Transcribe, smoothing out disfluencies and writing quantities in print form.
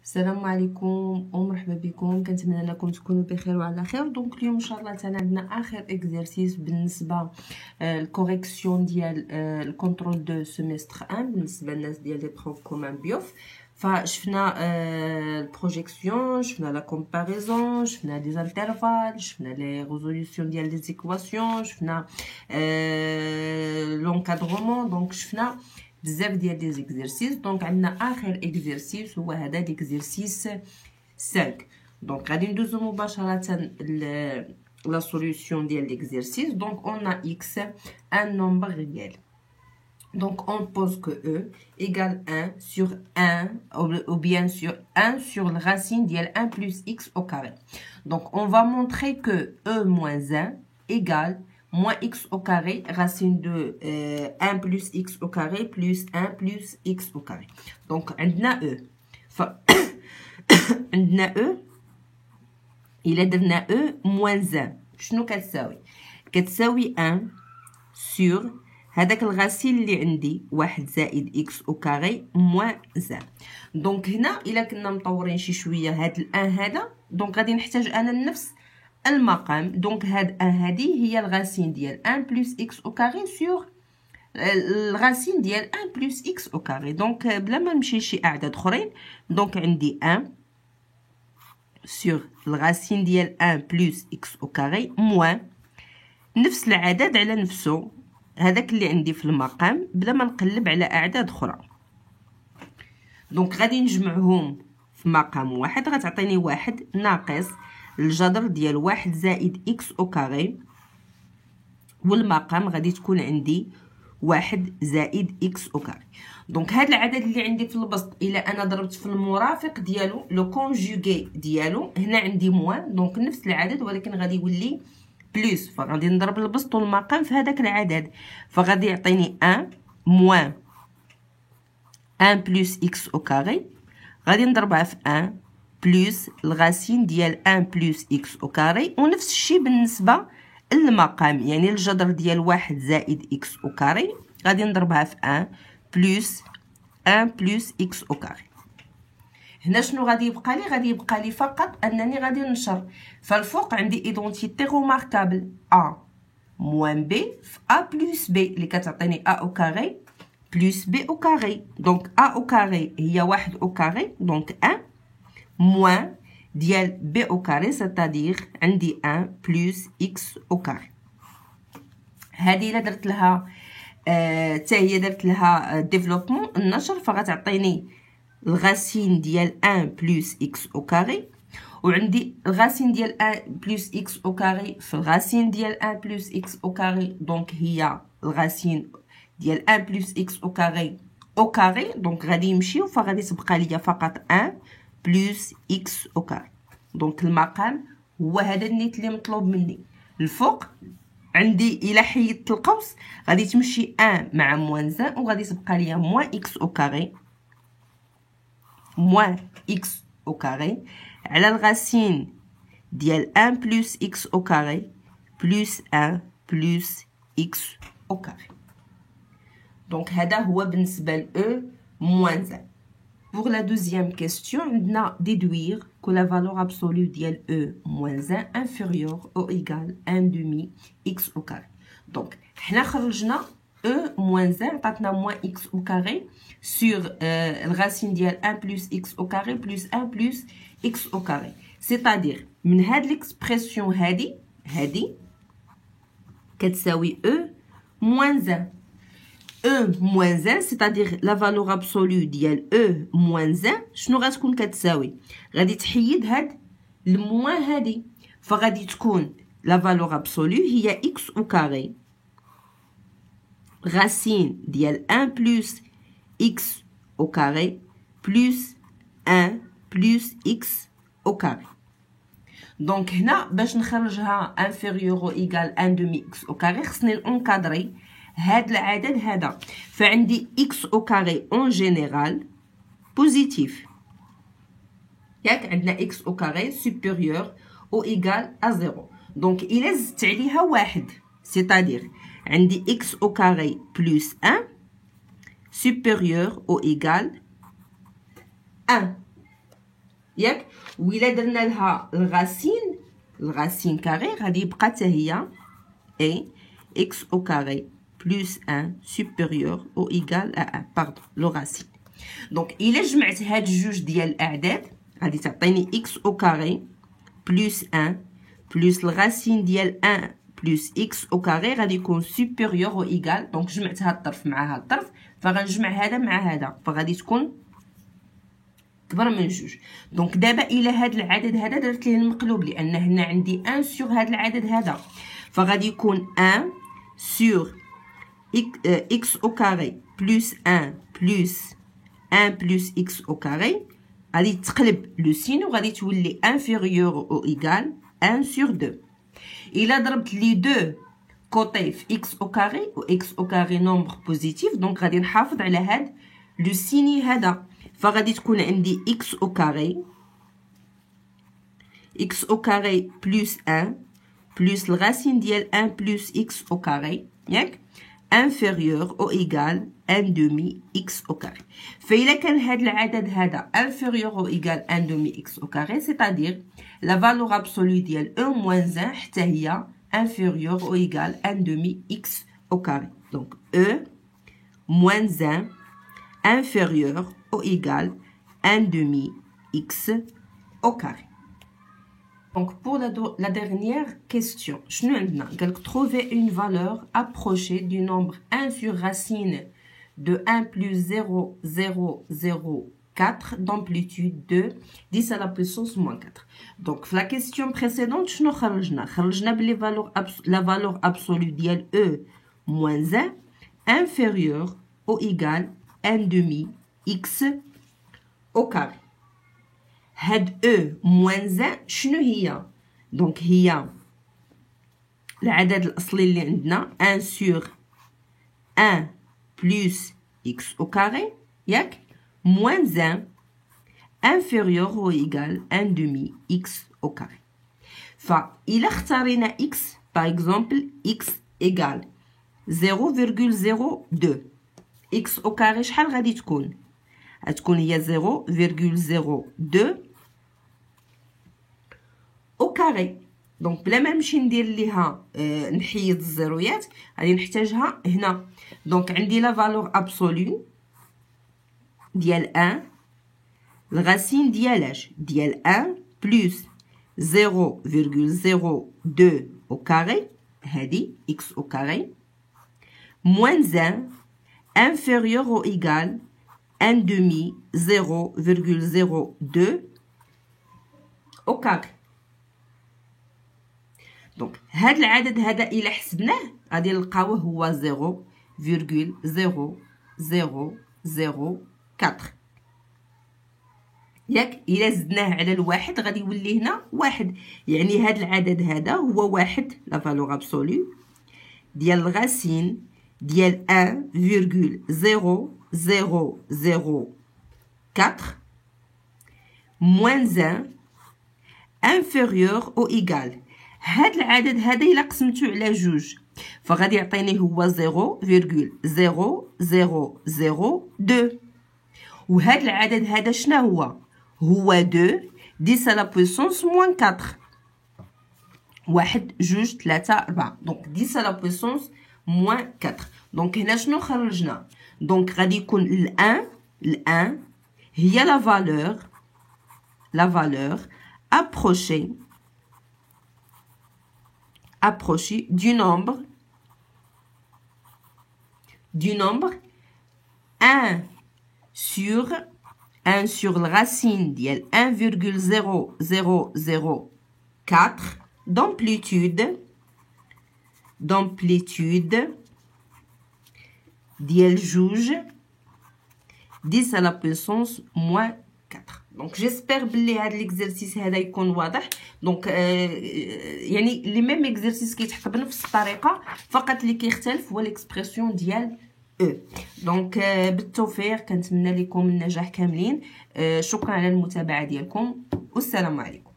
السلام عليكم ومرحبا بكم. كنتمنى انكم تكونوا بخير وعلى خير. دونك اليوم ان شاء الله تاعنا عندنا اخر اكزرسيس بالنسبه الكوريكسيون ديال الكونترول دو سيمستر 1 بالنسبه للناس ديال لي بروف كومان بيوف. فشفنا البروجيكسيون، شفنا لا كومباريزون، شفنا لي انترفال، شفنا لي ريزوليوشن ديال لي زيكواسيون، شفنا لونكادرومون. دونك شفنا بزاف ديال لي زيكزرسيس. دونك عندنا اخر اكزرسيس هو هذا ليكزرسيس 5. دونك غادي ندوزو مباشره لا سوليوشن ديال ليكزرسيس. دونك اون ا x un nombre réel. Donc on pose que e égale 1 sur 1 ou bien sur 1 sur la racine d'IL 1 plus x au carré. Donc on va montrer que e moins 1 égale moins x au carré racine de 1 plus x au carré plus 1 plus x au carré. Donc on a e. On a e. Il a devenu e moins 1. شنو كتساوي؟ كتساوي 1 sur هذاك الغسيل اللي عندي 1 زائد اكس او كاري موان 1. دونك هنا الا كنا مطورين شي شويه هاد الان هذا، دونك غادي نحتاج انا نفس المقام. دونك هاد ان هادي هي الغاسين ديال 1 بلس اكس او كاري سور الغاسين ديال 1 بلس اكس او كاري. دونك بلا ما نمشي شي اعداد اخرين، دونك عندي 1 سور الغاسين ديال 1 بلس اكس او كاري موان نفس العدد على نفسه هذاك اللي عندي في المقام بلا ما نقلب على اعداد اخرى. دونك غادي نجمعهم في مقام واحد، غتعطيني واحد ناقص الجذر ديال 1 زائد اكس او كاري، والمقام غادي تكون عندي 1 زائد اكس او كاري. دونك هذا العدد اللي عندي في البسط الا انا ضربت في المرافق ديالو لو كونجوغي ديالو، هنا عندي موان دونك نفس العدد ولكن غادي يولي بلس، فغادي نضرب البسط والمقام في هذاك العدد، فغادي يعطيني 1 موان 1 بلس اكس او كاري، غادي نضربها في 1 بلس الغاسين ديال 1 بلس اكس او كاري، ونفس الشيء بالنسبه للمقام، يعني الجذر ديال 1 زائد اكس او كاري غادي نضربها في 1 بلس 1 بلس اكس او كاري. هنا شنو غادي يبقى لي؟ غادي يبقى لي فقط انني غادي ننشر. فالفوق عندي ايدونتيتي روماركابل ا موان بي في ا بلس بي اللي كتعطيني ا او كاري بلس بي او كاري. دونك ا او كاري هي 1 او كاري، دونك 1 موان ديال بي او كاري سيتادير عندي 1 بلس اكس او كاري. هذه الا درت لها حتى هي درت لها ديفلوبمون النشر، فغتعطيني الغاسين ديال 1 بلس اكس او كاري، وعندي الغاسين ديال 1 بلس اكس او كاري في الغاسين ديال 1 بلس اكس او كاري، دونك هي الغاسين ديال 1 بلس اكس او كاري او كاري، دونك غادي يمشيو فغادي تبقى ليا فقط 1 بلس اكس او كاري. دونك المقام هو هذا النيت اللي مطلوب مني. الفوق عندي الى حيدت القوس غادي تمشي 1 مع موان 1 وغادي تبقى ليا موان اكس او كاري موان اكس او كاري على الغاسين ديال 1 بلس اكس او كاري بلس 1 بلس اكس او كاري. دونك هذا هو بالنسبه ل e moins 1. Pour la deuxième question, عندنا déduire que la valeur absolue ديال e moins 1 inférieure ou égale 1 demi x au carré. Donc حنا خرجنا e moins 1 عطاتنا moins x au carré sur الغاسين ديال 1 plus x au carré plus 1 plus x au carré. C'est-à-dire من هاد l'expression هادي كتساوي e moins 1. e moins 1 c'est-à-dire la valeur absolue ديال e moins 1 شنو غتكون كتساوي؟ غادي تحيد هاد الموان هادي، فغادي تكون la valeur absolue هي x au carré racine ديال 1 plus x au carré plus 1 plus x au carré. دونك هنا باش نخرجها inférieur ou égal 1 demi x au carré خصني نكادري هاد العدد هذا، فعندي x au carré en général positif، ياك عندنا x au carré supérieur ou égal à 0. دونك إلا زدت عليها واحد c'est-à-dire عندي x au carré plus 1 supérieur ou égal 1. ياك. وإلا درنا لها الغاسين كاري غادي يبقى حتى هي اي اكس او كاري بلس 1 سوبيريور او ايكال ا 1 باردون لو غاسين. دونك إلا جمعت هاد جوج ديال الأعداد غادي تعطيني اكس او كاري بلس 1 بلس الغاسين ديال 1 بلس اكس او كاري غادي يكون سوبيريور او ايكال. دونك جمعت هاد الطرف مع هاد الطرف فغنجمع هذا مع هذا فغادي تكون كبر من جوج. دونك دابا الى هاد العدد هذا درت ليه المقلوب لان هنا عندي 1 سور هاد العدد هذا فغادي يكون 1 سور اكس او كاري بلس 1 بلس 1 بلس اكس او كاري غادي تقلب لو سين وغادي تولي انفيريور او ايكال 1 سور 2. الى ضربت لي دو كوتي في اكس او كاري و اكس او كاري نومبر بوزيتيف دونك غادي نحافظ على هاد لو سيني هذا فغادي تكون عندي اكس او كاري بلس 1 بلس الغاسين ديال 1 بلس اكس او كاري ياك انفيريور او ايكال 1 دومي اكس او كاري. فإلا كان هاد العدد هذا انفيريور او ايكال 1 دومي اكس او كاري سيتادير لا فالور ابسولو ديال او موان 1 حتى هي inférieur ou égal 1 demi x au carré. Donc E moins 1 inférieur ou égal 1 demi x au carré. Donc pour la dernière question, je nous trouver une valeur approchée du nombre 1 sur racine de 1 plus 0,004 d'amplitude de 10 à la puissance moins 4. Donc, la question précédente, nous avons la valeur absolue de E moins 1 inférieure ou égale 1 demi x au carré. Had E moins 1, شنو هي؟ Donc, هي العدد الأصلي اللي عندنا 1 sur 1 plus x au carré, ياك moins 1 inférieur ou égal 1 demi x au carré. فإلا اختارينا x par exemple x égale 0,02 x au carré شحال غادي تكون؟ غتكون هي 0,02 au carré. دونك بلا ما نمشي ندير ليها نحيد الزيرويات غادي نحتاجها هنا. دونك عندي لا فالور ابسولو ديال 1 الغاسين ديال اش ديال 1 بلس 0,02 au carré هادي x au carré moins 1 inférieur ou égal 1 demi 0,02 au carré. دونك هاد العدد هذا الى حسبناه غادي نلقاوه هو 0,0004 ياك. الى زدناه على الواحد غادي يولي هنا واحد يعني هاد العدد هذا هو واحد لا فالور ابسولو ديال الغاسين ديال 1,0004 moins 1 inférieur ou égal هاد العدد هذا إلا قسمتو على جوج فغادي يعطيني هو 0,0002 وهاد العدد هذا شنو هو 2 10 à la puissance moins 4 1 2 3 4 دونك 10 à la puissance moins 4. دونك هنا شنو خرجنا؟ دونك غادي يكون الان هي لا فالور approchée du nombre 1 sur la racine ديال 1,0004 d'amplitude ديال جوج 10 à la puissance moins 4. دونك جيسبر بلي هذا ليكزرسيس هذا يكون واضح. دونك يعني لي ميم اكزرسيس كيتحط بنفس الطريقه فقط اللي كيختلف هو ليكسبرسيون ديال او. دونك بالتوفيق كنتمنى لكم النجاح كاملين. شكرا على المتابعه ديالكم والسلام عليكم.